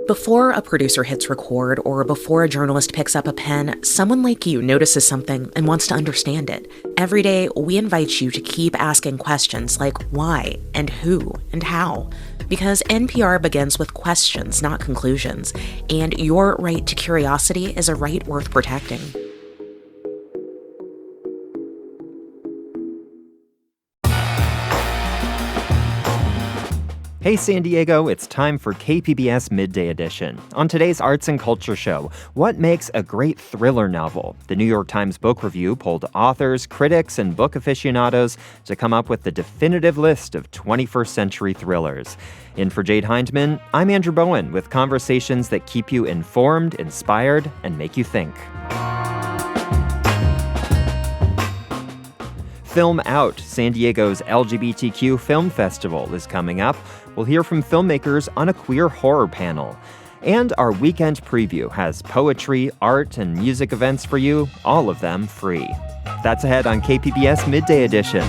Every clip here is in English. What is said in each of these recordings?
Before a producer hits record or before a journalist picks up a pen, someone like you notices something and wants to understand it. Every day, we invite you to keep asking questions like why and who and how. Because NPR begins with questions, not conclusions. And your right to curiosity is a right worth protecting. Hey San Diego, it's time for KPBS Midday Edition. On today's Arts and Culture show, what makes a great thriller novel? The New York Times Book Review polled authors, critics, and book aficionados to come up with the definitive list of 21st century thrillers. In for Jade Hindman, I'm Andrew Bowen with conversations that keep you informed, inspired, and make you think. FilmOut, San Diego's LGBTQ film festival, is coming up. We'll hear from filmmakers on a queer horror panel. And our weekend preview has poetry, art, and music events for you, all of them free. That's ahead on KPBS Midday Edition.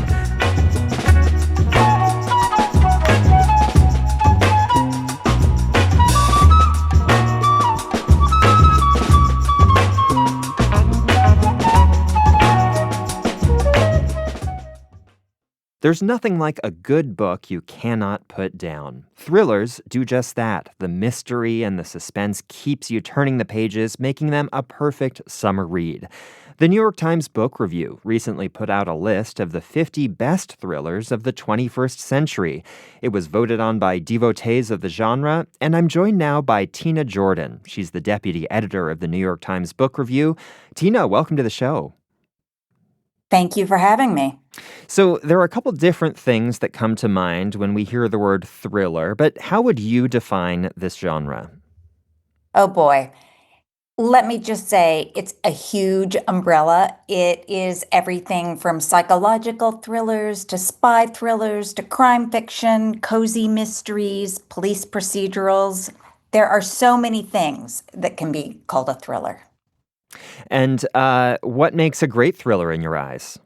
There's nothing like a good book you cannot put down. Thrillers do just that. The mystery and the suspense keeps you turning the pages, making them a perfect summer read. The New York Times Book Review recently put out a list of the 50 best thrillers of the 21st century. It was voted on by devotees of the genre, and I'm joined now by Tina Jordan. She's the deputy editor of the New York Times Book Review. Tina, welcome to the show. Thank you for having me. So there are a couple different things that come to mind when we hear the word thriller, but how would you define this genre? Oh boy. Let me just say it's a huge umbrella. It is everything from psychological thrillers to spy thrillers to crime fiction, cozy mysteries, police procedurals. There are so many things that can be called a thriller. And what makes a great thriller in your eyes?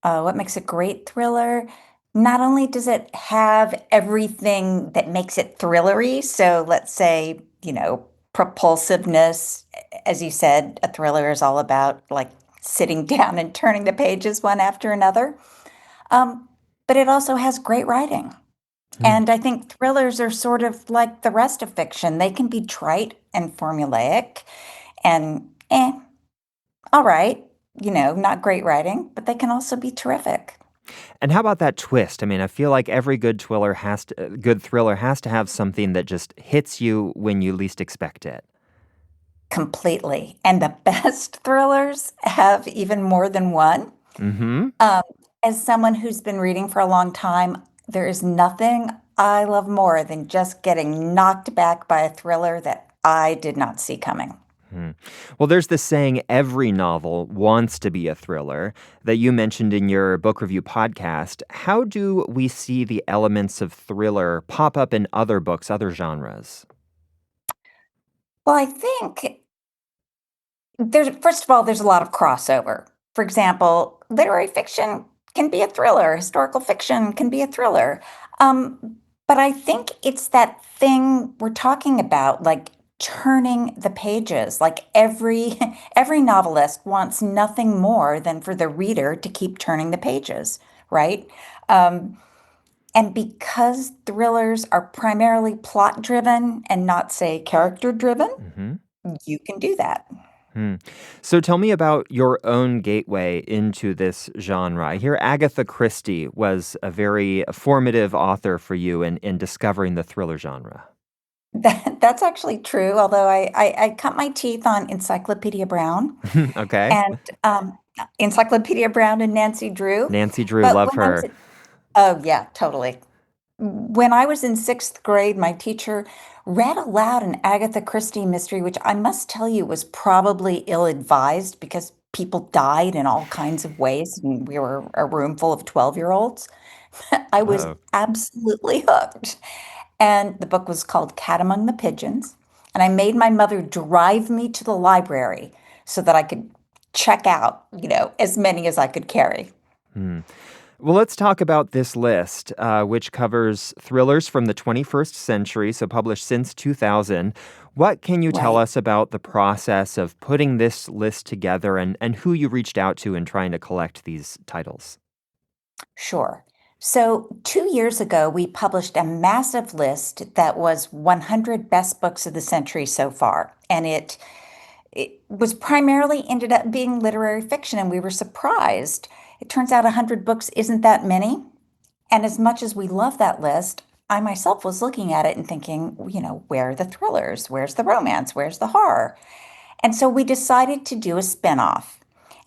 What makes a great thriller? Not only does it have everything that makes it thrillery, so let's say, propulsiveness. As you said, a thriller is all about like sitting down and turning the pages one after another. But it also has great writing. And I think thrillers are sort of like the rest of fiction. They can be trite and formulaic and all right, not great writing, but they can also be terrific. And how about that twist? I mean, I feel like every good thriller has to have something that just hits you when you least expect it. Completely. And the best thrillers have even more than one. Mm-hmm. As someone who's been reading for a long time, there is nothing I love more than just getting knocked back by a thriller that I did not see coming. Well, there's this saying, every novel wants to be a thriller, that you mentioned in your book review podcast. How do we see the elements of thriller pop up in other books, other genres? Well, I think first of all, there's a lot of crossover. For example, literary fiction can be a thriller, historical fiction can be a thriller. But I think it's that thing we're talking about, like turning the pages. Like every novelist wants nothing more than for the reader to keep turning the pages, right? Um, and because thrillers are primarily plot driven and not, say, character driven, Mm-hmm. you can do that. So tell me about your own gateway into this genre. I hear Agatha Christie was a very formative author for you in discovering the thriller genre. That's actually true, although I cut my teeth on Encyclopedia Brown Okay. and Encyclopedia Brown and Nancy Drew. Nancy Drew, But love when I was her. Oh, yeah, totally. When I was in sixth grade, my teacher read aloud an Agatha Christie mystery, which I must tell you was probably ill-advised because people died in all kinds of ways, and we were a room full of 12-year-olds. I was Oh. absolutely hooked. And the book was called Cat Among the Pigeons. And I made my mother drive me to the library so that I could check out, as many as I could carry. Hmm. Well, let's talk about this list, which covers thrillers from the 21st century, so published since 2000. What can you tell Right. us about the process of putting this list together and who you reached out to in trying to collect these titles? Sure. So, 2 years ago, we published a massive list that was 100 best books of the century so far. And it was primarily ended up being literary fiction, and we were surprised. It turns out 100 books isn't that many. And as much as we love that list, I myself was looking at it and thinking, where are the thrillers? Where's the romance? Where's the horror? And so we decided to do a spinoff.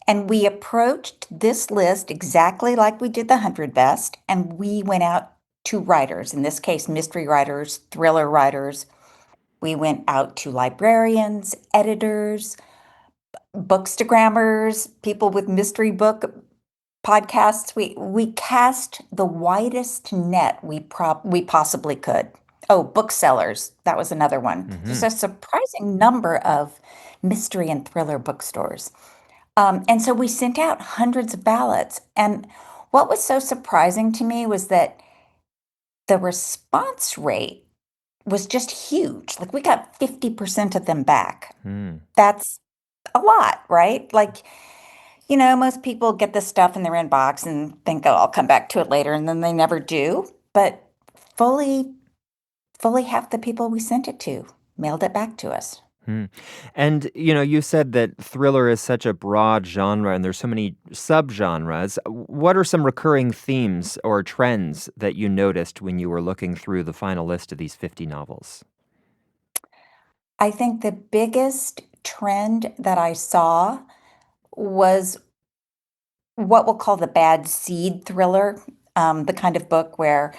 And we approached this list exactly like we did the 100 Best. And we went out to writers, in this case, mystery writers, thriller writers. We went out to librarians, editors, bookstagrammers, people with mystery book podcasts. We cast the widest net we possibly could. Oh, booksellers. That was another one. There's Hmm. a surprising number of mystery and thriller bookstores. And so we sent out hundreds of ballots. And what was so surprising to me was that the response rate was just huge. Like we got 50% of them back. That's a lot, right? Like, most people get this stuff in their inbox and think, oh, I'll come back to it later, and then they never do. But fully, fully half the people we sent it to mailed it back to us. Hmm. And, you said that thriller is such a broad genre and there's so many subgenres. What are some recurring themes or trends that you noticed when you were looking through the final list of these 50 novels? I think the biggest trend that I saw was what we'll call the bad seed thriller, the kind of book where,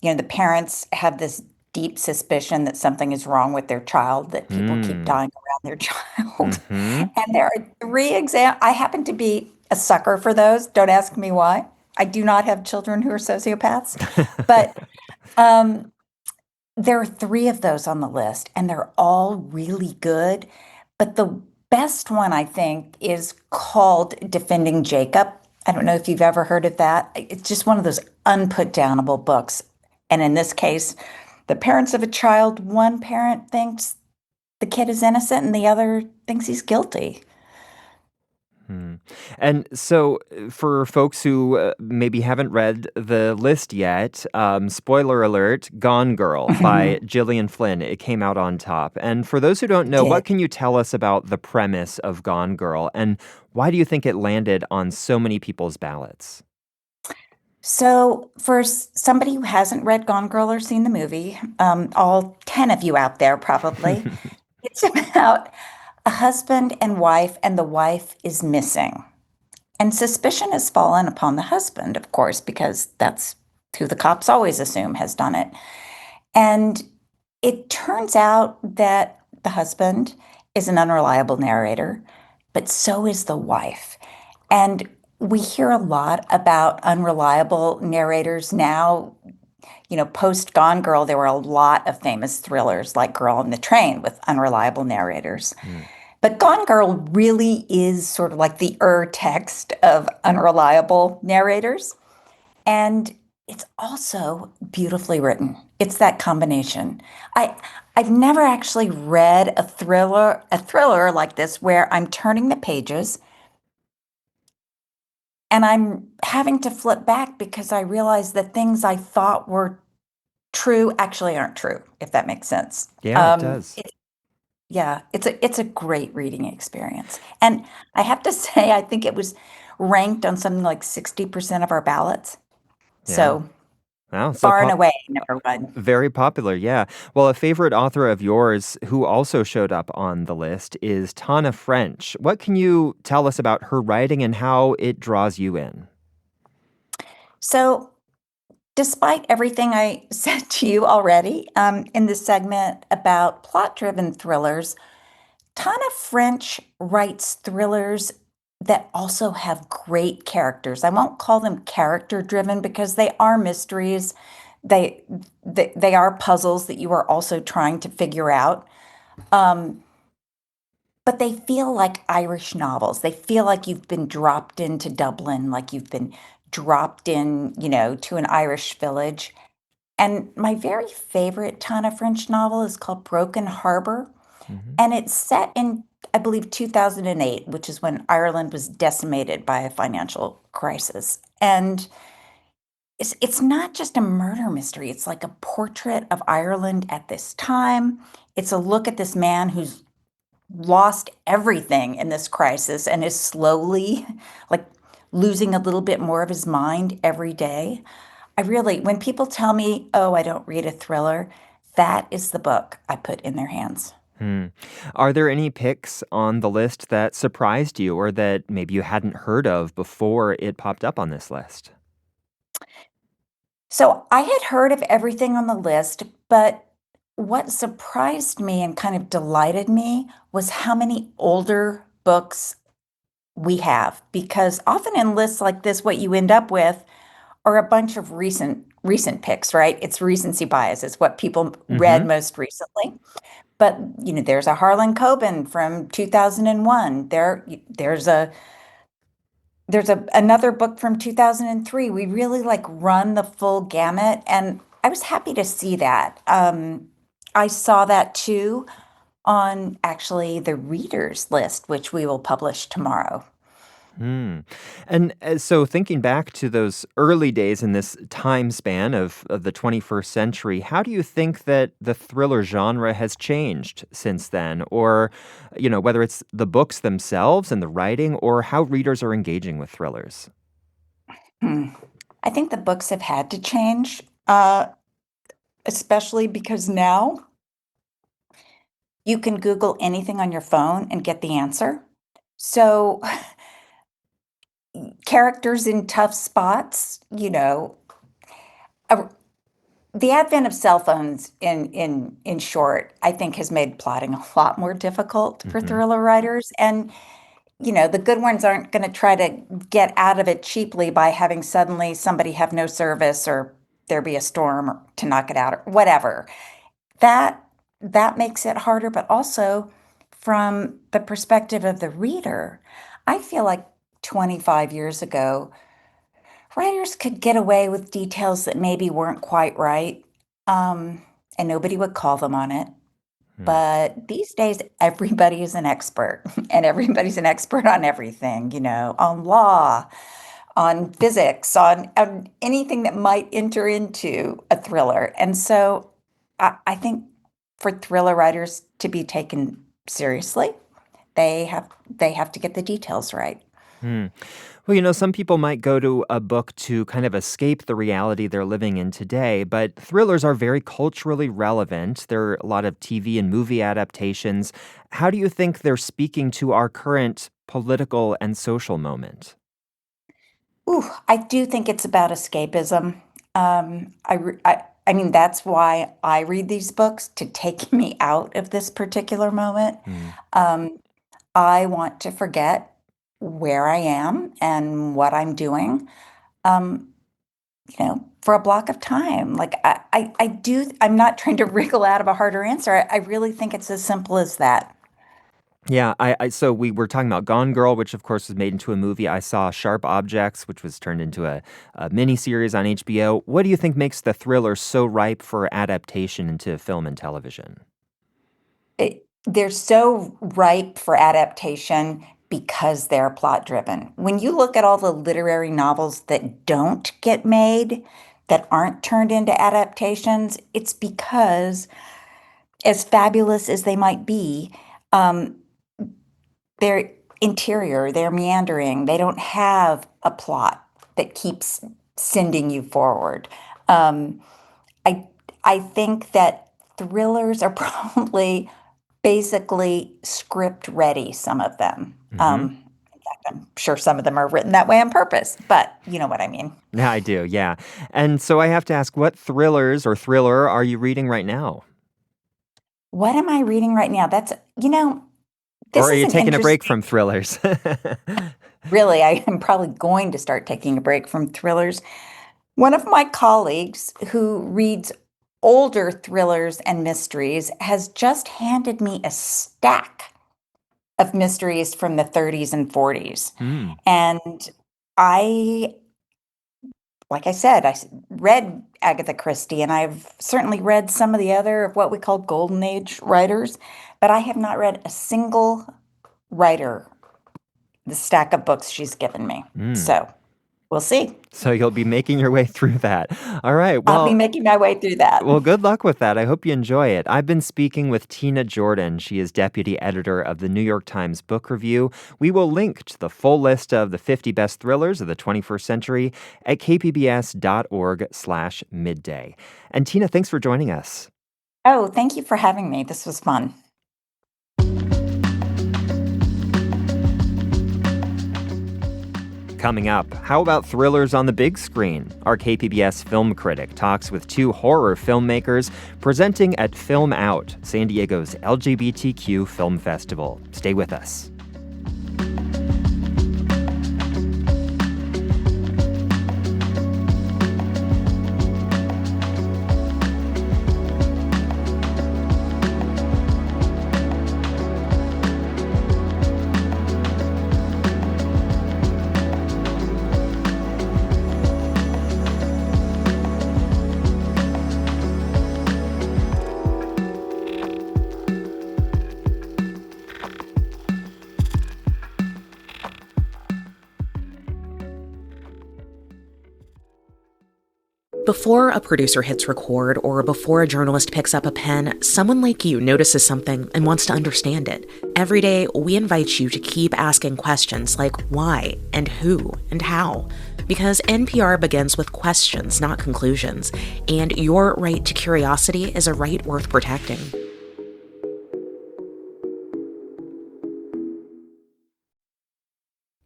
the parents have this deep suspicion that something is wrong with their child, that people keep Hmm. dying around their child. Mm-hmm. And there are three examples. I happen to be a sucker for those. Don't ask me why. I do not have children who are sociopaths, but um, there are three of those on the list, and they're all really good. But the best one, I think, is called Defending Jacob. I don't know if you've ever heard of that. It's just one of those unputdownable books. And in this case, the parents of a child, one parent thinks the kid is innocent and the other thinks he's guilty. Hmm. And so, for folks who maybe haven't read the list yet, spoiler alert, Gone Girl by Gillian Flynn. It came out on top. And for those who don't know, Did. what can you tell us about the premise of Gone Girl? And why do you think it landed on so many people's ballots? So, for somebody who hasn't read Gone Girl or seen the movie, all 10 of you out there probably, it's about a husband and wife, and the wife is missing. And suspicion has fallen upon the husband, of course, because that's who the cops always assume has done it. And it turns out that the husband is an unreliable narrator, but so is the wife. And we hear a lot about unreliable narrators now. Post Gone Girl, there were a lot of famous thrillers like Girl on the Train with unreliable narrators. Hmm. But Gone Girl really is sort of like the text of unreliable narrators. And it's also beautifully written. It's that combination. I I've never actually read a thriller like this where I'm turning the pages and I'm having to flip back because I realize that things I thought were true actually aren't true, if that makes sense. Yeah, it does. Yeah, it's a great reading experience. And I have to say, I think it was ranked on something like 60% of our ballots. Yeah. So Wow. So far and away, number one. very popular, yeah. Well, a favorite author of yours who also showed up on the list is Tana French. What can you tell us about her writing and how it draws you in? So despite everything I said to you already in this segment about plot-driven thrillers, Tana French writes thrillers that also have great characters. I won't call them character driven because they are mysteries. They, they are puzzles that you are also trying to figure out. Um, but they feel like Irish novels. They feel like you've been dropped into Dublin, like you've been dropped in, to an Irish village. And my very favorite Tana French novel is called Broken Harbor, Hmm. and it's set in, I believe, 2008, which is when Ireland was decimated by a financial crisis. And it's not just a murder mystery, it's like a portrait of Ireland at this time. It's a look at this man who's lost everything in this crisis and is slowly like losing a little bit more of his mind every day. When people tell me, oh, I don't read a thriller, that is the book I put in their hands. Hmm. Are there any picks on the list that surprised you or that maybe you hadn't heard of before it popped up on this list? So I had heard of everything on the list, but what surprised me and kind of delighted me was how many older books we have. Because often in lists like this, what you end up with are a bunch of recent picks, right? It's recency bias. It's what people read Hmm. most recently. But there's a Harlan Coben from 2001. There's another book from 2003. We really like run the full gamut, and I was happy to see that. I saw that too on actually the readers list, which we will publish tomorrow. Hmm. And so thinking back to those early days in this time span of the 21st century, how do you think that the thriller genre has changed since then? Or, whether it's the books themselves and the writing or how readers are engaging with thrillers? Hmm. I think the books have had to change, especially because now you can Google anything on your phone and get the answer. So, characters in tough spots, a the advent of cell phones in short, I think has made plotting a lot more difficult for Hmm. thriller writers, and, the good ones aren't gonna try to get out of it cheaply by having suddenly somebody have no service or there be a storm to knock it out or whatever. That that makes it harder, but also from the perspective of the reader, I feel like 25 years ago, writers could get away with details that maybe weren't quite right, um, and nobody would call them on it. Hmm. But these days, everybody is an expert, and everybody's an expert on everything, on law, on physics, on anything that might enter into a thriller. And so I think for thriller writers to be taken seriously, they have to get the details right. Hmm. Well, some people might go to a book to kind of escape the reality they're living in today, but thrillers are very culturally relevant. There are a lot of TV and movie adaptations. How do you think they're speaking to our current political and social moment? Ooh, I do think it's about escapism. I mean, that's why I read these books to take me out of this particular moment. Hmm. Um, I want to forget where I am and what I'm doing, um, for a block of time. Like I'm not trying to wriggle out of a harder answer. I really think it's as simple as that. Yeah, so we were talking about Gone Girl, which of course was made into a movie. I saw Sharp Objects, which was turned into a miniseries on HBO. What do you think makes the thriller so ripe for adaptation into film and television? They're so ripe for adaptation because they're plot driven. When you look at all the literary novels that don't get made, that aren't turned into adaptations, it's because, as fabulous as they might be, um, they're interior, they're meandering, they don't have a plot that keeps sending you forward. Um, I I think that thrillers are probably basically script ready, some of them. Hmm. In fact, I'm sure some of them are written that way on purpose, but you know what I mean. Yeah, I do. Yeah. And so I have to ask, what thrillers or thriller are you reading right now? What am I reading right now? Or This are is you an taking a break interesting, from thrillers? really, I am probably going to start taking a break from thrillers. One of my colleagues who reads older thrillers and mysteries has just handed me a stack of mysteries from the 30s and 40s. Hmm. And I like I said, read Agatha Christie, and I've certainly read some of the other of what we call Golden Age writers, but I have not read a single writer, the stack of books she's given me. Mm. So we'll see. So you'll be making your way through that. All right. I'll be making my way through that. Well, good luck with that. I hope you enjoy it. I've been speaking with Tina Jordan. She is deputy editor of the New York Times Book Review. We will link to the full list of the 50 best thrillers of the 21st century at kpbs.org/midday. And Tina, thanks for joining us. Oh, thank you for having me. This was fun. Coming up, how about thrillers on the big screen? Our KPBS film critic talks with two horror filmmakers presenting at FilmOut, San Diego's LGBTQ film festival. Stay with us. Before a producer hits record or before a journalist picks up a pen, someone like you notices something and wants to understand it. Every day, we invite you to keep asking questions like why and who and how. Because NPR begins with questions, not conclusions, and your right to curiosity is a right worth protecting.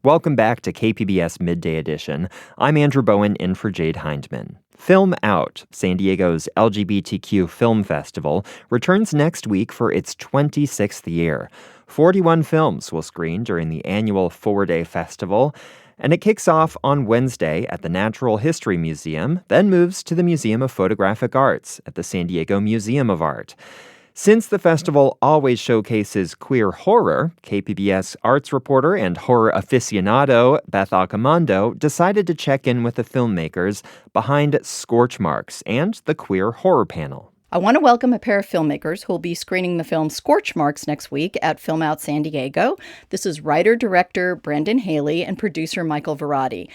Welcome back to KPBS Midday Edition. I'm Andrew Bowen in for Jade Hindman. FilmOut, San Diego's LGBTQ film festival, returns next week for its 26th year. 41 films will screen during the annual four-day festival, and it kicks off on Wednesday at the Natural History Museum, then moves to the Museum of Photographic Arts at the San Diego Museum of Art. Since the festival always showcases queer horror, KPBS arts reporter and horror aficionado Beth Accomando decided to check in with the filmmakers behind Scorch Marks and the queer horror panel. I want to welcome a pair of filmmakers who will be screening the film Scorch Marks next week at FilmOut San Diego. This is writer-director Brendan Haley and producer Michael Varrati.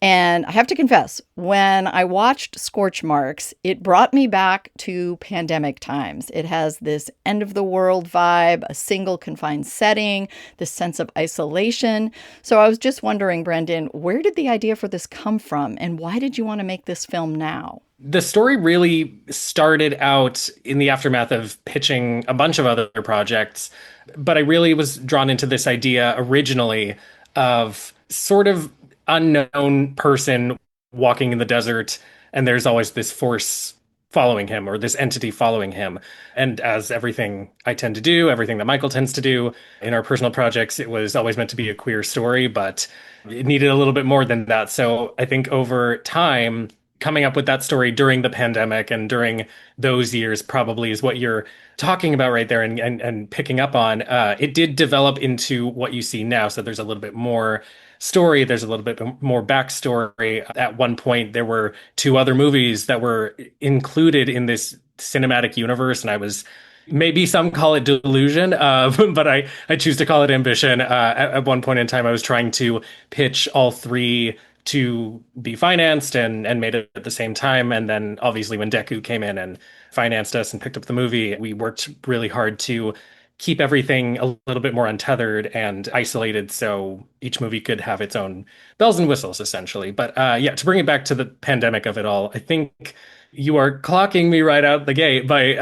And I have to confess, when I watched Scorch Marks, it brought me back to pandemic times. It has this end-of-the-world vibe, a single confined setting, this sense of isolation. So I was just wondering, Brendan, where did the idea for this come from, and why did you want to make this film now? The story really started out in the aftermath of pitching a bunch of other projects, but I really was drawn into this idea originally of sort of unknown person walking in the desert, and there's always this force following him or this entity following him. And as everything I tend to do, everything that Michael tends to do in our personal projects, it was always meant to be a queer story, but it needed a little bit more than that. So I think over time, coming up with that story during the pandemic and during those years probably is what you're talking about right there and picking up on. It did develop into what you see now. So there's a little bit more story. There's a little bit more backstory. At one point, there were two other movies that were included in this cinematic universe, and I was maybe some call it delusion, but I choose to call it ambition. At one point in time, I was trying to pitch all three to be financed and made it at the same time. And then obviously when Deku came in and financed us and picked up the movie, we worked really hard to keep everything a little bit more untethered and isolated so each movie could have its own bells and whistles, essentially. But yeah, to bring it back to the pandemic of it all, I think you are clocking me right out the gate by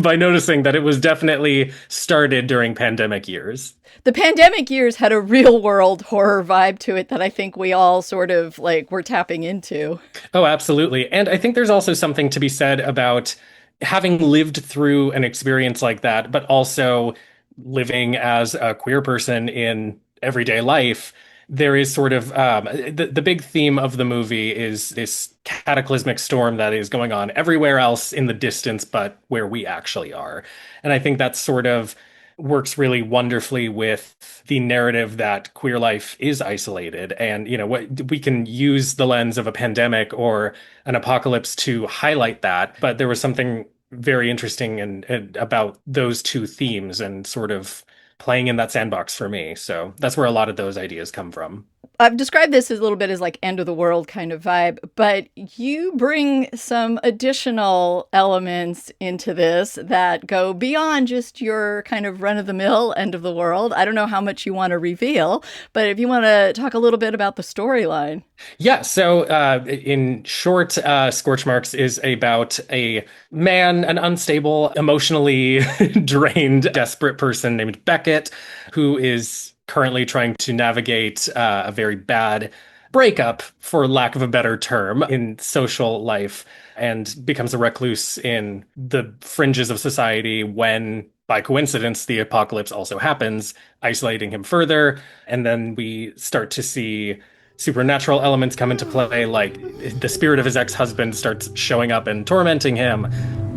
by noticing that it was definitely started during pandemic years. The pandemic years had a real world horror vibe to it that I think we all sort of like were tapping into. Oh, absolutely. And I think there's also something to be said about having lived through an experience like that, but also living as a queer person in everyday life. There is sort of the big theme of the movie is this cataclysmic storm that is going on everywhere else in the distance, but where we actually are. And I think that's sort of works really wonderfully with the narrative that queer life is isolated. And, what we can use the lens of a pandemic or an apocalypse to highlight that. But there was something very interesting and about those two themes and sort of playing in that sandbox for me. So that's where a lot of those ideas come from. I've described this as a little bit as like end of the world kind of vibe, but you bring some additional elements into this that go beyond just your kind of run of the mill end of the world. I don't know how much you want to reveal, but if you want to talk a little bit about the storyline. Yeah, so in short, Scorch Marks is about a man, an unstable, emotionally drained, desperate person named Beckett, who is currently trying to navigate a very bad breakup, for lack of a better term, in social life, and becomes a recluse in the fringes of society when, by coincidence, the apocalypse also happens, isolating him further. And then we start to see supernatural elements come into play, like the spirit of his ex-husband starts showing up and tormenting him.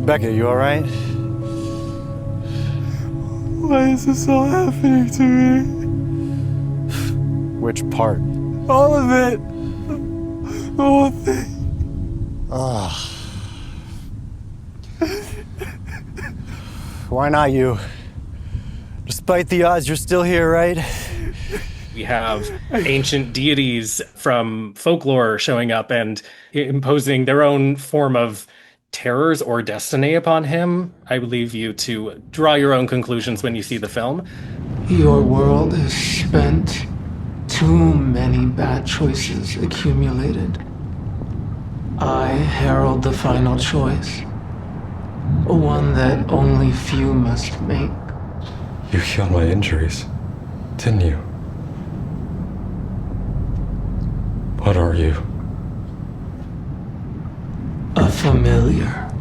Becca, you all right? Why is this all happening to me? Which part? All of it. The whole thing. Why not you? Despite the odds, you're still here, right? We have ancient deities from folklore showing up and imposing their own form of terrors or destiny upon him. I would leave you to draw your own conclusions when you see the film. Your world is spent. Too many bad choices accumulated. I herald the final choice. One that only few must make. You healed my injuries, didn't you? What are you? A familiar.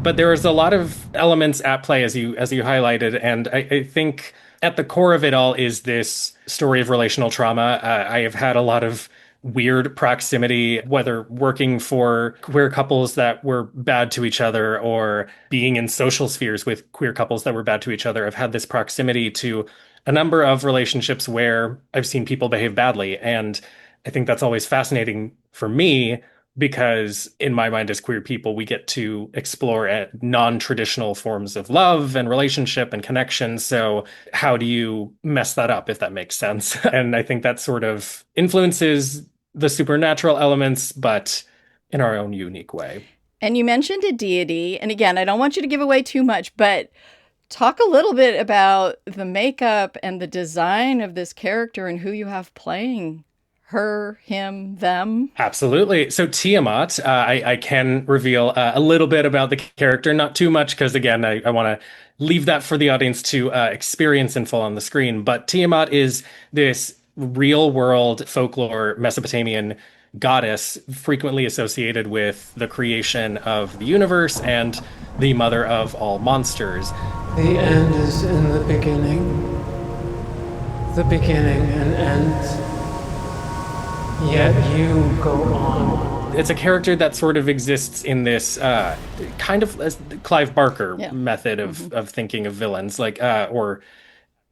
But there's a lot of elements at play, as you highlighted, and I think at the core of it all is this story of relational trauma. I have had a lot of weird proximity, whether working for queer couples that were bad to each other or being in social spheres with queer couples that were bad to each other. I've had this proximity to a number of relationships where I've seen people behave badly. And I think that's always fascinating for me, because in my mind, as queer people, we get to explore non-traditional forms of love and relationship and connection. So how do you mess that up, if that makes sense? And I think that sort of influences the supernatural elements, but in our own unique way. And you mentioned a deity. And again, I don't want you to give away too much, but talk a little bit about the makeup and the design of this character and who you have playing her, him, them. Absolutely. So Tiamat, I can reveal a little bit about the character, not too much, because again, I want to leave that for the audience to experience in full on the screen. But Tiamat is this real world folklore Mesopotamian goddess frequently associated with the creation of the universe and the mother of all monsters. The end is in the beginning. The beginning and end. Yet you go on. It's a character that sort of exists in this kind of Clive Barker method of thinking of villains, like or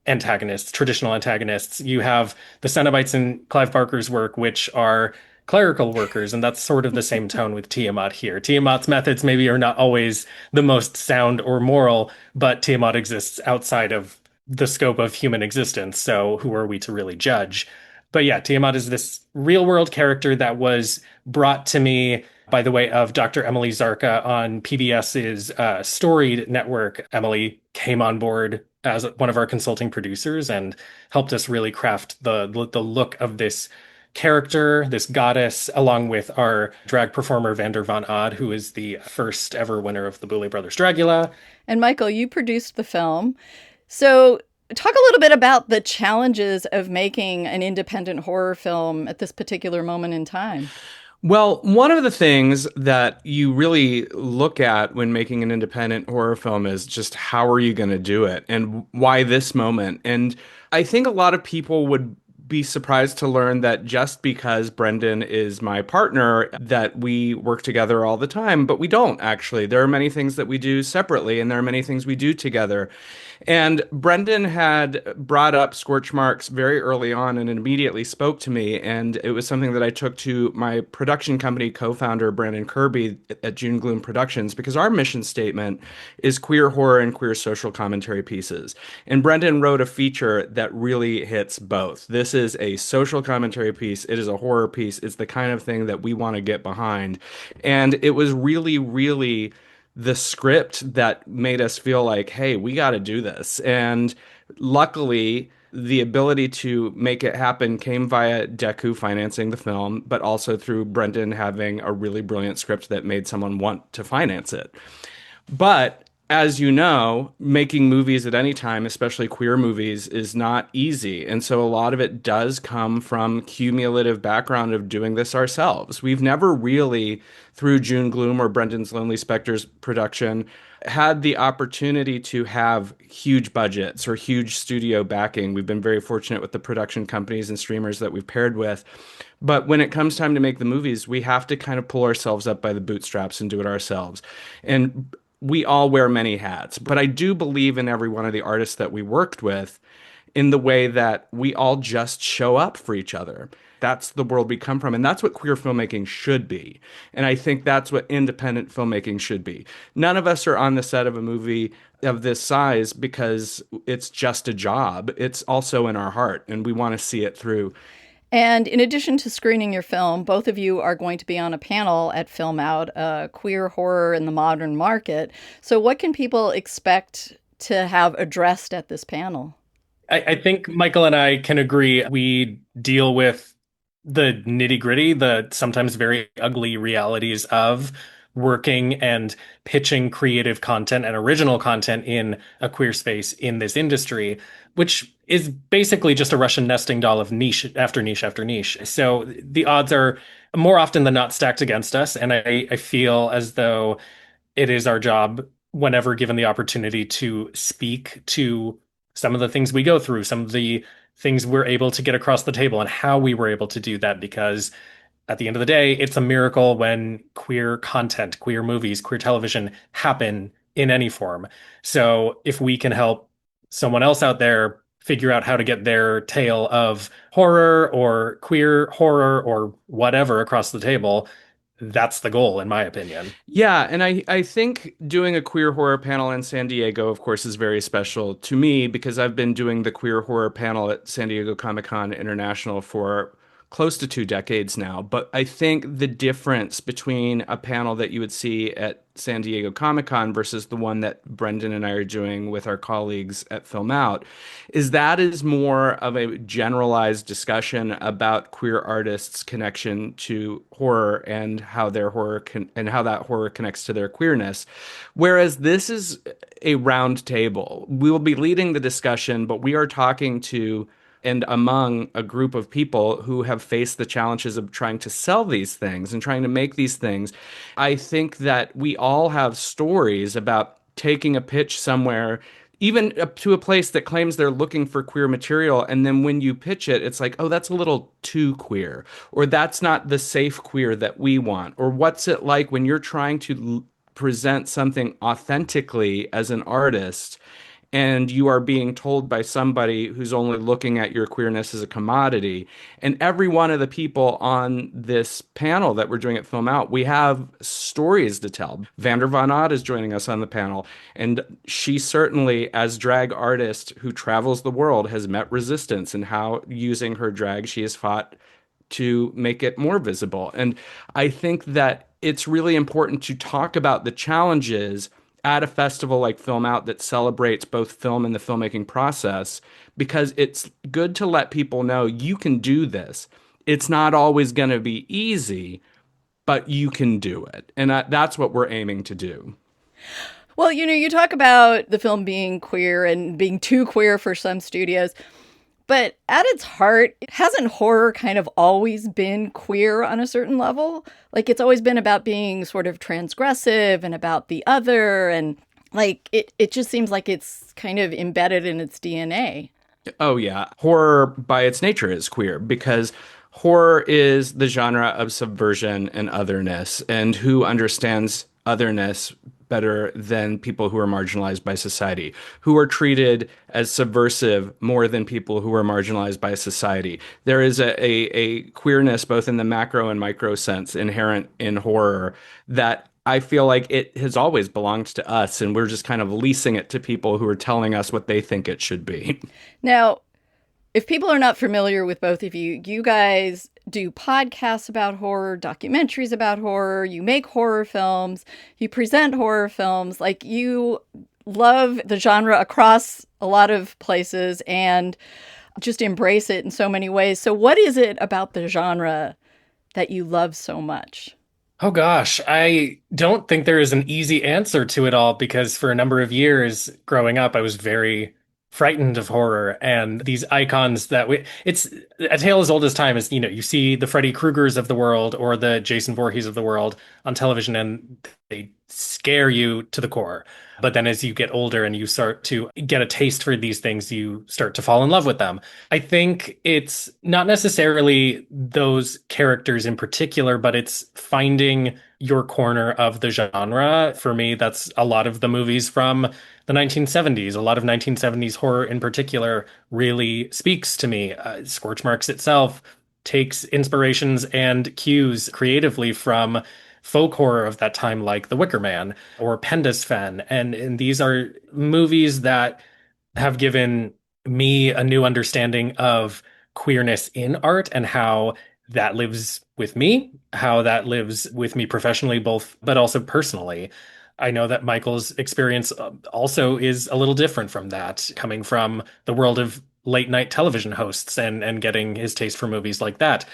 antagonists, traditional antagonists. You have the Cenobites in Clive Barker's work, which are clerical workers, and that's sort of the same tone with Tiamat here. Tiamat's methods maybe are not always the most sound or moral, but Tiamat exists outside of the scope of human existence, so who are we to really judge? But yeah, Tiamat is this real-world character that was brought to me by the way of Dr. Emily Zarka on PBS's Storied network. Emily came on board as one of our consulting producers and helped us really craft the look of this character, this goddess, along with our drag performer Vander Van Odd, who is the first ever winner of the Boulet Brothers Dragula. And Michael, you produced the film. So talk a little bit about the challenges of making an independent horror film at this particular moment in time. Well, one of the things that you really look at when making an independent horror film is just how are you going to do it and why this moment? And I think a lot of people would be surprised to learn that just because Brendan is my partner, that we work together all the time, but we don't actually. There are many things that we do separately, and there are many things we do together. And Brendan had brought up scorch marks very early on and immediately spoke to me. And it was something that I took to my production company co-founder, Brandon Kirby at June Gloom Productions, because our mission statement is queer horror and queer social commentary pieces. And Brendan wrote a feature that really hits both. This is a social commentary piece. It is a horror piece. It's the kind of thing that we want to get behind. And it was really, really the script that made us feel like, hey, we got to do this. And luckily, the ability to make it happen came via Deku financing the film, but also through Brendan having a really brilliant script that made someone want to finance it. But as you know, making movies at any time, especially queer movies, is not easy. And so a lot of it does come from cumulative background of doing this ourselves. We've never really, through June Gloom or Brendan's Lonely Spectres production, had the opportunity to have huge budgets or huge studio backing. We've been very fortunate with the production companies and streamers that we've paired with. But when it comes time to make the movies, we have to kind of pull ourselves up by the bootstraps and do it ourselves. And we all wear many hats, but I do believe in every one of the artists that we worked with in the way that we all just show up for each other. That's the world we come from, and that's what queer filmmaking should be. And I think that's what independent filmmaking should be. None of us are on the set of a movie of this size because it's just a job. It's also in our heart, and we want to see it through. And in addition to screening your film, both of you are going to be on a panel at FilmOut, Queer Horror in the Modern Market. So what can people expect to have addressed at this panel? I think Michael and I can agree. We deal with the nitty-gritty, the sometimes very ugly realities of working and pitching creative content and original content in a queer space in this industry, which is basically just a Russian nesting doll of niche after niche after niche. So the odds are more often than not stacked against us. And I feel as though it is our job, whenever given the opportunity, to speak to some of the things we go through, some of the things we're able to get across the table, and how we were able to do that. Because at the end of the day, it's a miracle when queer content, queer movies, queer television happen in any form. So if we can help someone else out there figure out how to get their tale of horror or queer horror or whatever across the table, that's the goal, in my opinion. Yeah, and I think doing a queer horror panel in San Diego, of course, is very special to me because I've been doing the queer horror panel at San Diego Comic-Con International for close to 2 decades now. But I think the difference between a panel that you would see at San Diego Comic-Con versus the one that Brendan and I are doing with our colleagues at FilmOut is that is more of a generalized discussion about queer artists' connection to horror and how their horror and how that horror connects to their queerness. Whereas this is a round table. We will be leading the discussion, but we are talking to and among a group of people who have faced the challenges of trying to sell these things and trying to make these things. I think that we all have stories about taking a pitch somewhere, even up to a place that claims they're looking for queer material. And then when you pitch it, it's like, oh, that's a little too queer, or that's not the safe queer that we want. Or what's it like when you're trying to present something authentically as an artist and you are being told by somebody who's only looking at your queerness as a commodity. And every one of the people on this panel that we're doing at FilmOut, we have stories to tell. Vander Van Odd is joining us on the panel, and she certainly, as drag artist who travels the world, has met resistance in how, using her drag, she has fought to make it more visible. And I think that it's really important to talk about the challenges at a festival like FilmOut that celebrates both film and the filmmaking process, because it's good to let people know you can do this. It's not always going to be easy, but you can do it. And that's what we're aiming to do. Well, you talk about the film being queer and being too queer for some studios. But at its heart, hasn't horror kind of always been queer on a certain level? Like, it's always been about being sort of transgressive and about the other. And like, it just seems like it's kind of embedded in its DNA. Oh, yeah. Horror by its nature is queer because horror is the genre of subversion and otherness. And who understands otherness better than people who are marginalized by society, who are treated as subversive more than people who are marginalized by society? There is a queerness, both in the macro and micro sense, inherent in horror that I feel like it has always belonged to us, and we're just kind of leasing it to people who are telling us what they think it should be. Now, if people are not familiar with both of you, you guys do podcasts about horror, documentaries about horror, you make horror films, you present horror films, like you love the genre across a lot of places and just embrace it in so many ways. So what is it about the genre that you love so much? Oh gosh, I don't think there is an easy answer to it all because for a number of years growing up, I was very frightened of horror and these icons it's a tale as old as time. Is, you see the Freddy Kruegers of the world or the Jason Voorhees of the world on television and they scare you to the core. But then as you get older and you start to get a taste for these things, you start to fall in love with them. I think it's not necessarily those characters in particular, but it's finding your corner of the genre. For me, that's a lot of the movies from the 1970s. A lot of 1970s horror in particular really speaks to me. Scorch Marks itself takes inspirations and cues creatively from folk horror of that time, like The Wicker Man or Penda's Fen. And these are movies that have given me a new understanding of queerness in art and how that lives with me, how that lives with me professionally, both, but also personally. I know that Michael's experience also is a little different from that, coming from the world of late night television hosts and getting his taste for movies like that.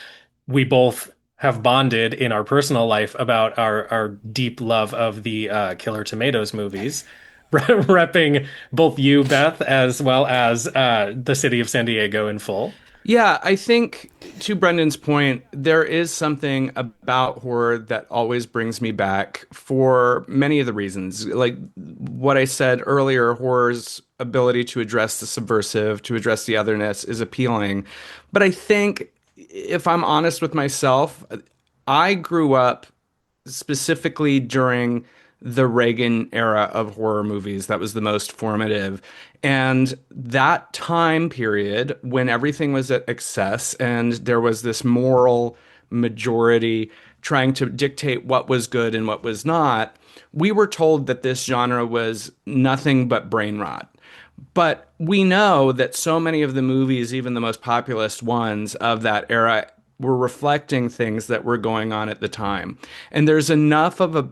We both have bonded in our personal life about our deep love of the Killer Tomatoes movies, repping both you, Beth, as well as the city of San Diego in full. Yeah, I think to Brendan's point, there is something about horror that always brings me back for many of the reasons. Like what I said earlier, horror's ability to address the subversive, to address the otherness is appealing. But I think if I'm honest with myself, I grew up specifically during the Reagan era of horror movies. That was the most formative. And that time period when everything was at excess and there was this moral majority trying to dictate what was good and what was not, we were told that this genre was nothing but brain rot. But we know that so many of the movies, even the most populist ones of that era, were reflecting things that were going on at the time. And there's enough of a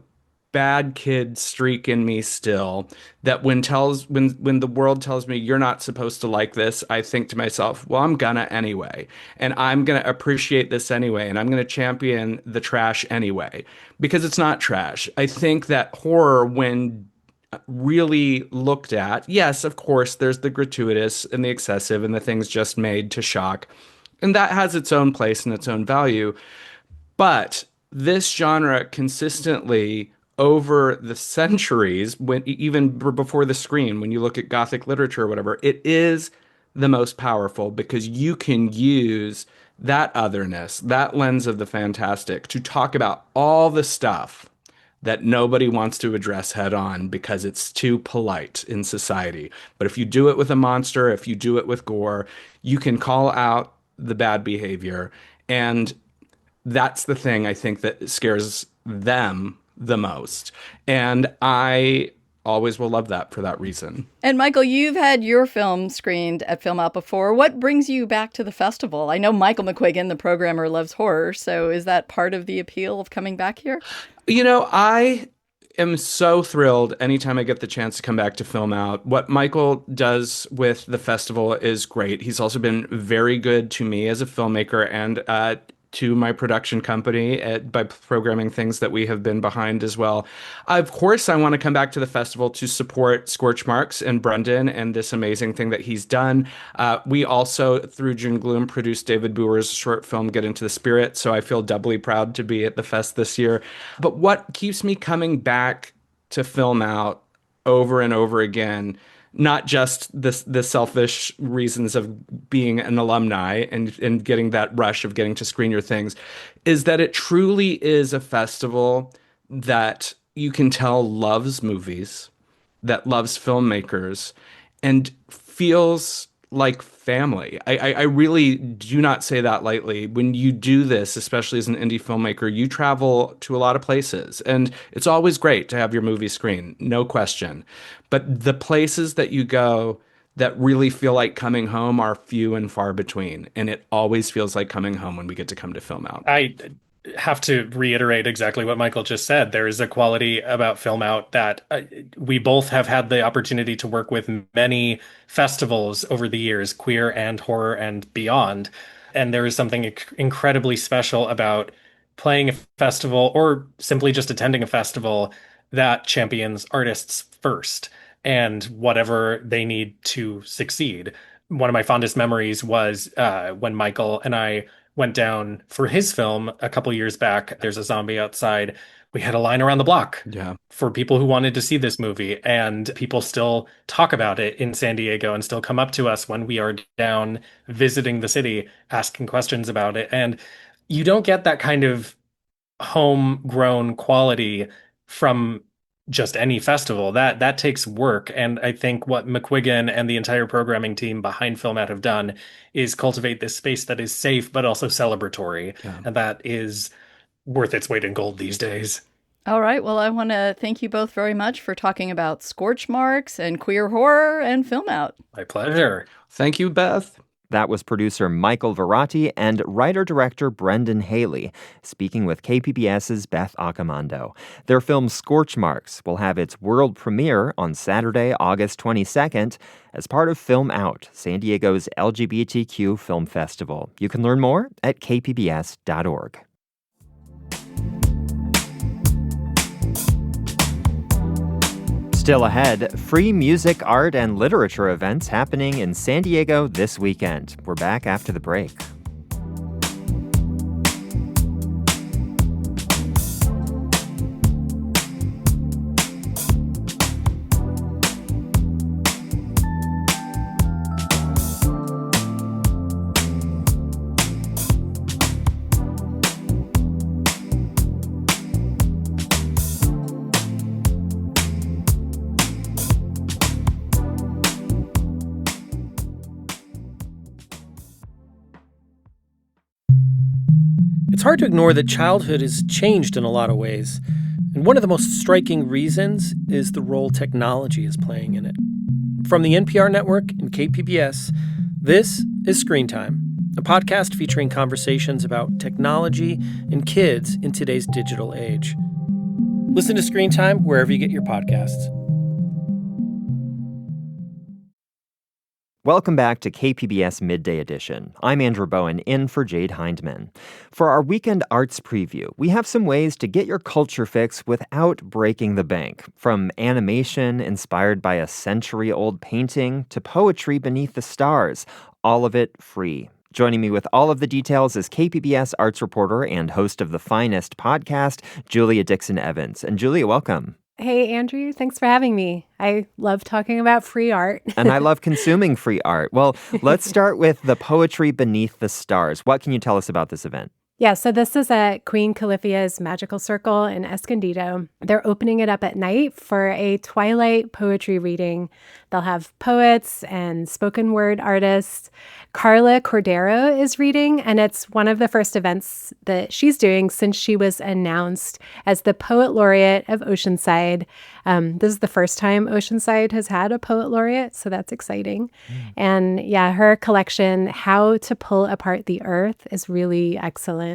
bad kid streak in me still that when the world tells me you're not supposed to like this, I think to myself, well, I'm gonna anyway. And I'm gonna appreciate this anyway. And I'm gonna champion the trash anyway. Because it's not trash. I think that horror, when really looked at, yes, of course, there's the gratuitous and the excessive and the things just made to shock. And that has its own place and its own value. But this genre consistently over the centuries, when even before the screen, when you look at Gothic literature or whatever, it is the most powerful because you can use that otherness, that lens of the fantastic to talk about all the stuff that nobody wants to address head on because it's too polite in society. But if you do it with a monster, if you do it with gore, you can call out the bad behavior. And that's the thing I think that scares them the most. And I always will love that for that reason. And Michael, you've had your film screened at FilmOut before. What brings you back to the festival? I know Michael McQuiggan, the programmer, loves horror. So is that part of the appeal of coming back here? I am so thrilled anytime I get the chance to come back to FilmOut. What Michael does with the festival is great. He's also been very good to me as a filmmaker and to my production company by programming things that we have been behind as well. Of course, I want to come back to the festival to support Scorch Marks and Brendan and this amazing thing that he's done. We also, through June Gloom, produced David Boer's short film, Get Into the Spirit, so I feel doubly proud to be at the fest this year. But what keeps me coming back to FilmOut over and over again not just the selfish reasons of being an alumni and getting that rush of getting to screen your things, is that it truly is a festival that you can tell loves movies, that loves filmmakers, and feels like family. I really do not say that lightly. When you do this, especially as an indie filmmaker, you travel to a lot of places, and it's always great to have your movie screened, no question. But the places that you go that really feel like coming home are few and far between, and it always feels like coming home when we get to come to FilmOut. I have to reiterate exactly what Michael just said. There is a quality about FilmOut that we both have had the opportunity to work with many festivals over the years, queer and horror and beyond. And there is something incredibly special about playing a festival or simply just attending a festival that champions artists first and whatever they need to succeed. One of my fondest memories was when Michael and I went down for his film a couple years back. There's a Zombie Outside. We had a line around the block for people who wanted to see this movie, and people still talk about it in San Diego and still come up to us when we are down visiting the city, asking questions about it. And you don't get that kind of homegrown quality from just any festival. That takes work. And I think what McQuiggan and the entire programming team behind FilmOut have done is cultivate this space that is safe but also celebratory. And that is worth its weight in gold these days. All right. Well, I want to thank you both very much for talking about scorch marks and queer horror and FilmOut. My pleasure. Thank you, Beth. That was producer Michael Verratti and writer-director Brendan Haley, speaking with KPBS's Beth Accomando. Their film Scorch Marks will have its world premiere on Saturday, August 22nd, as part of FilmOut, San Diego's LGBTQ film festival. You can learn more at kpbs.org. Still ahead, free music, art, and literature events happening in San Diego this weekend. We're back after the break. It's hard to ignore that childhood has changed in a lot of ways, and one of the most striking reasons is the role technology is playing in it. From the NPR network and KPBS, this is Screen Time, a podcast featuring conversations about technology and kids in today's digital age. Listen to Screen Time wherever you get your podcasts. Welcome back to KPBS Midday Edition. I'm Andrew Bowen, in for Jade Hindman. For our weekend arts preview, we have some ways to get your culture fix without breaking the bank. From animation inspired by a century-old painting to poetry beneath the stars, all of it free. Joining me with all of the details is KPBS arts reporter and host of The Finest podcast, Julia Dixon Evans. And Julia, welcome. Hey, Andrew. Thanks for having me. I love talking about free art. And I love consuming free art. Well, let's start with the Poetry Beneath the Stars. What can you tell us about this event? Yeah, so this is at Queen Califia's Magical Circle in Escondido. They're opening it up at night for a twilight poetry reading. They'll have poets and spoken word artists. Carla Cordero is reading, and it's one of the first events that she's doing since she was announced as the Poet Laureate of Oceanside. This is the first time Oceanside has had a Poet Laureate, so that's exciting. And yeah, her collection, How to Pull Apart the Earth, is really excellent.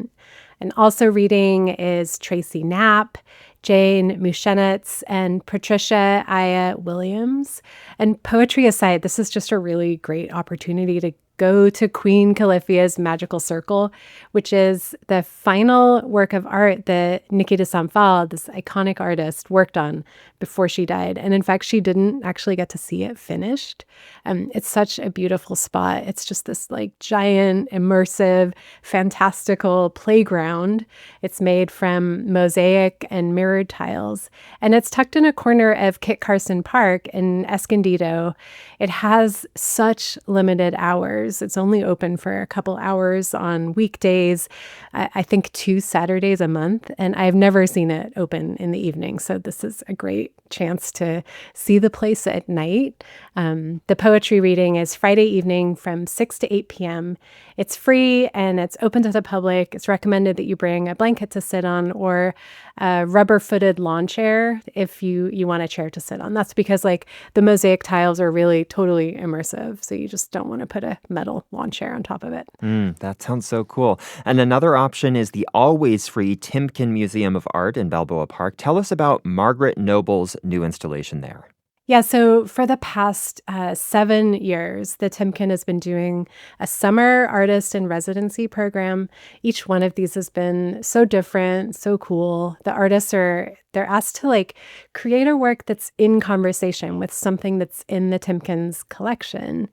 And also reading is Tracy Knapp, Jane Mushenitz, and Patricia Aya Williams. And poetry aside, this is just a really great opportunity to go to Queen Califia's Magical Circle, which is the final work of art that Niki de Saint Phalle, this iconic artist, worked on before she died. And in fact, she didn't actually get to see it finished. It's such a beautiful spot. It's just this like giant, immersive, fantastical playground. It's made from mosaic and mirrored tiles. And it's tucked in a corner of Kit Carson Park in Escondido. It has such limited hours. It's only open for a couple hours on weekdays, I think 2 Saturdays a month. And I've never seen it open in the evening. So this is a great chance to see the place at night. The poetry reading is Friday evening from 6 to 8 p.m. It's free and it's open to the public. It's recommended that you bring a blanket to sit on or a rubber-footed lawn chair if you want a chair to sit on. That's because like the mosaic tiles are really totally immersive. So you just don't want to put a metal lawn chair on top of it. That sounds so cool. And another option is the always free Timken Museum of Art in Balboa Park. Tell us about Margaret Noble's new installation there. Yeah, so for the past 7 years, the Timken has been doing a summer artist in residency program. Each one of these has been so different, so cool. The artists they're asked to like create a work that's in conversation with something that's in the Timken's collection.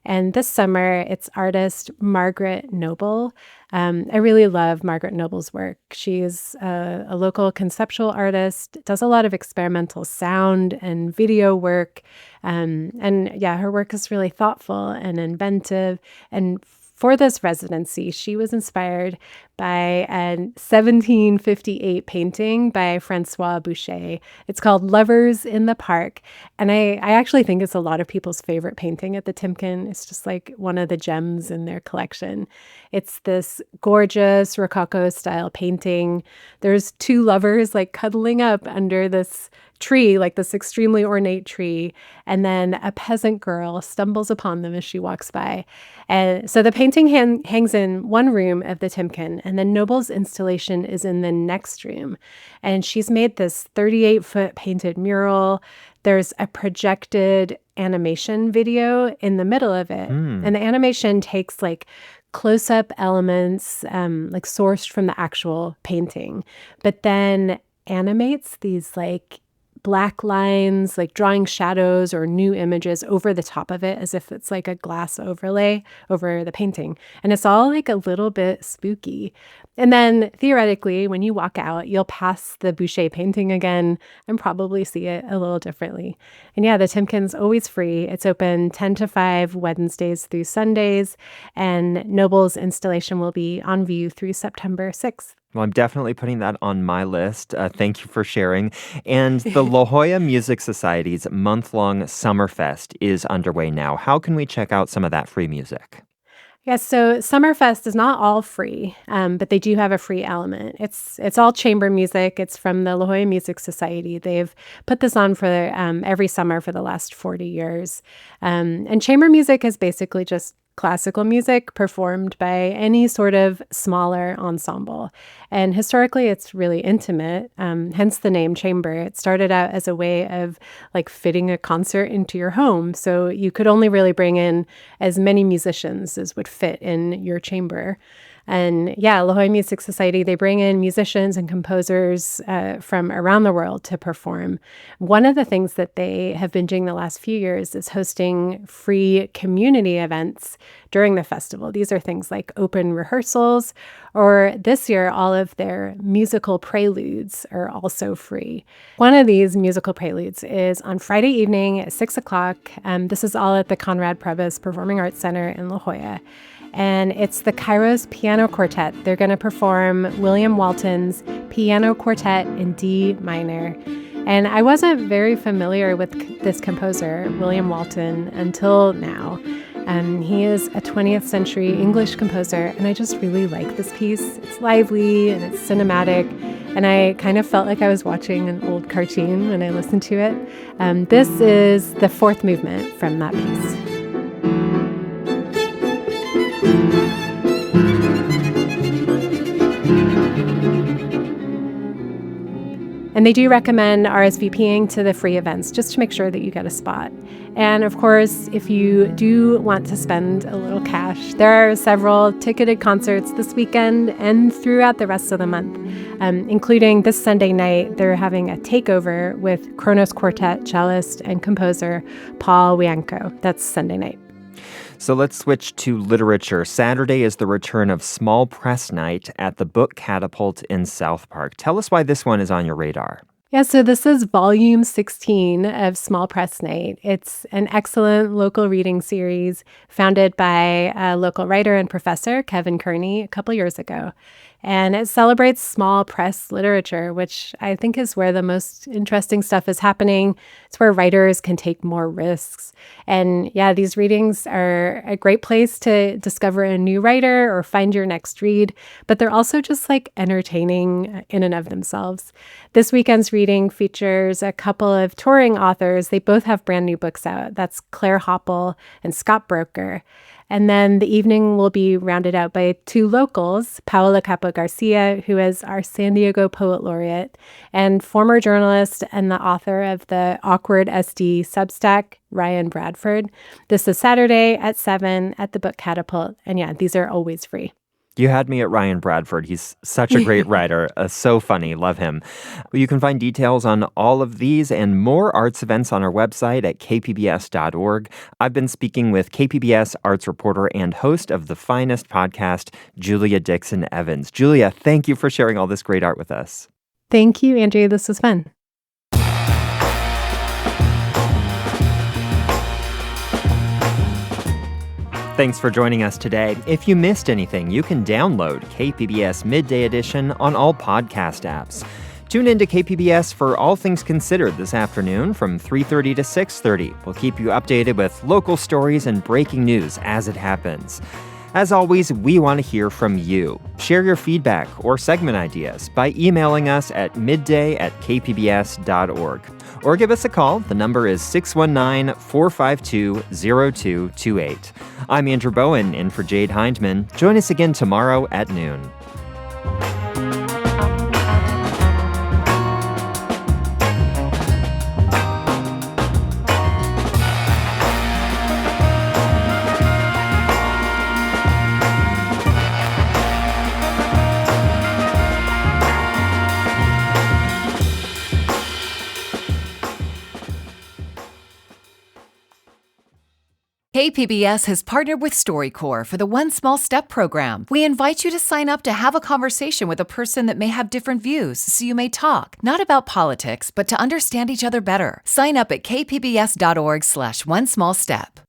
And this summer, it's artist Margaret Noble. I really love Margaret Noble's work. She's a local conceptual artist, does a lot of experimental sound and video work. And yeah, her work is really thoughtful and inventive. And for this residency, she was inspired by a 1758 painting by Francois Boucher. It's called Lovers in the Park. And I actually think it's a lot of people's favorite painting at the Timken. It's just like one of the gems in their collection. It's this gorgeous Rococo-style painting. There's 2 lovers like cuddling up under this tree, like this extremely ornate tree, and then a peasant girl stumbles upon them as she walks by. And so the painting hangs in one room of the Timken, and then Noble's installation is in the next room. And she's made this 38-foot painted mural. There's a projected animation video in the middle of it, and the animation takes like close-up elements, like sourced from the actual painting, but then animates these like black lines, like drawing shadows or new images over the top of it as if it's like a glass overlay over the painting. And it's all like a little bit spooky. And then theoretically, when you walk out, you'll pass the Boucher painting again and probably see it a little differently. And yeah, the Timken's always free. It's open 10 to 5 Wednesdays through Sundays, and Noble's installation will be on view through September 6th. Well, I'm definitely putting that on my list. Thank you for sharing. And the La Jolla Music Society's month-long Summerfest is underway now. How can we check out some of that free music? Yes, so Summerfest is not all free, but they do have a free element. It's all chamber music. It's from the La Jolla Music Society. They've put this on for every summer for the last 40 years. And chamber music is basically just classical music performed by any sort of smaller ensemble. And historically, it's really intimate, hence the name chamber. It started out as a way of like fitting a concert into your home. So you could only really bring in as many musicians as would fit in your chamber. And yeah, La Jolla Music Society, they bring in musicians and composers from around the world to perform. One of the things that they have been doing the last few years is hosting free community events during the festival. These are things like open rehearsals, or this year, all of their musical preludes are also free. One of these musical preludes is on Friday evening at 6 o'clock. This is all at the Conrad Prebys Performing Arts Center in La Jolla. And it's the Kairos Piano Quartet. They're going to perform William Walton's Piano Quartet in D minor. And I wasn't very familiar with this composer, William Walton, until now. He is a 20th century English composer, and I just really like this piece. It's lively and it's cinematic, and I kind of felt like I was watching an old cartoon when I listened to it. This is the 4th movement from that piece. And they do recommend RSVPing to the free events just to make sure that you get a spot. And of course, if you do want to spend a little cash, there are several ticketed concerts this weekend and throughout the rest of the month, including this Sunday night. They're having a takeover with Kronos Quartet cellist and composer Paul Wienko. That's Sunday night. So let's switch to literature. Saturday is the return of Small Press Night at the Book Catapult in South Park. Tell us why this one is on your radar. Yeah, so this is volume 16 of Small Press Night. It's an excellent local reading series founded by a local writer and professor, Kevin Kearney, a couple years ago. And it celebrates small press literature, which I think is where the most interesting stuff is happening. It's where writers can take more risks. And yeah, these readings are a great place to discover a new writer or find your next read, but they're also just like entertaining in and of themselves. This weekend's reading features a couple of touring authors. They both have brand new books out. That's Claire Hopple and Scott Broker. And then the evening will be rounded out by two locals, Paola Capo Garcia, who is our San Diego Poet Laureate, and former journalist and the author of the Awkward SD Substack, Ryan Bradford. This is Saturday at 7 at the Book Catapult. And yeah, these are always free. You had me at Ryan Bradford. He's such a great writer. So funny. Love him. You can find details on all of these and more arts events on our website at kpbs.org. I've been speaking with KPBS arts reporter and host of The Finest podcast, Julia Dixon Evans. Julia, thank you for sharing all this great art with us. Thank you, Andrea. This was fun. Thanks for joining us today. If you missed anything, you can download KPBS Midday Edition on all podcast apps. Tune in to KPBS for All Things Considered this afternoon from 3:30 to 6:30. We'll keep you updated with local stories and breaking news as it happens. As always, we want to hear from you. Share your feedback or segment ideas by emailing us at midday@kpbs.org. Or give us a call. The number is 619-452-0228. I'm Andrew Bowen, in for Jade Hindman. Join us again tomorrow at noon. KPBS has partnered with StoryCorps for the One Small Step program. We invite you to sign up to have a conversation with a person that may have different views, so you may talk, not about politics, but to understand each other better. Sign up at kpbs.org/onesmallstep.